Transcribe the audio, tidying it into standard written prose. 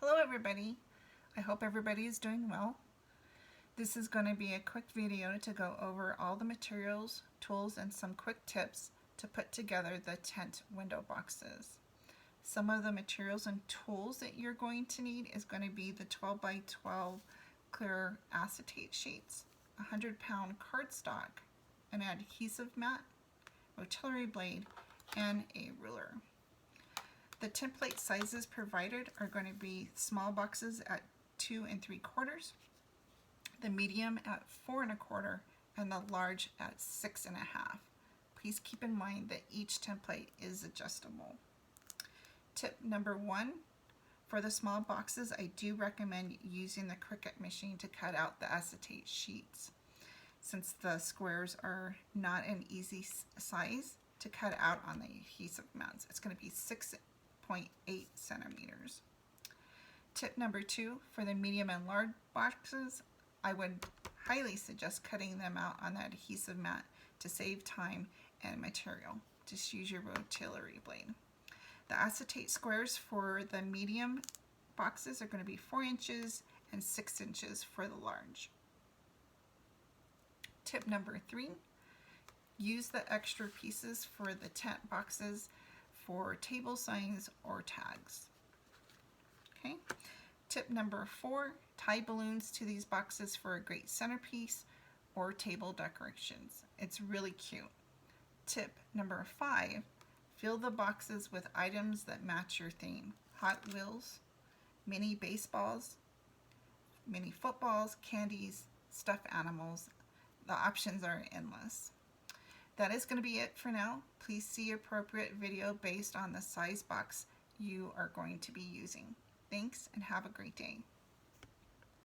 Hello everybody. I hope everybody is doing well. This is going to be a quick video to go over all the materials, tools, and some quick tips to put together the tent window boxes. Some of the materials and tools that you're going to need is going to be the 12 by 12 clear acetate sheets, a 100-pound cardstock, an adhesive mat, artillery blade, and a ruler. The template sizes provided are going to be small boxes at 2 3/4, the medium at 4 1/4, and the large at 6 1/2. Please keep in mind that each template is adjustable. Tip number 1, for the small boxes, I do recommend using the Cricut machine to cut out the acetate sheets, since the squares are not an easy size to cut out on the adhesive mats. It's going to be 6.8 centimeters. Tip number 2, for the medium and large boxes, I would highly suggest cutting them out on the adhesive mat to save time and material. Just use your artillery blade. The acetate squares for the medium boxes are going to be 4 inches and 6 inches for the large. Tip number 3, use the extra pieces for the tent boxes for table signs or tags. Okay. Tip number 4, tie balloons to these boxes for a great centerpiece or table decorations. It's really cute. Tip number 5, fill the boxes with items that match your theme. Hot Wheels, mini baseballs, mini footballs, candies, stuffed animals. The options are endless. That is going to be it for now. Please see appropriate video based on the size box you are going to be using. Thanks and have a great day.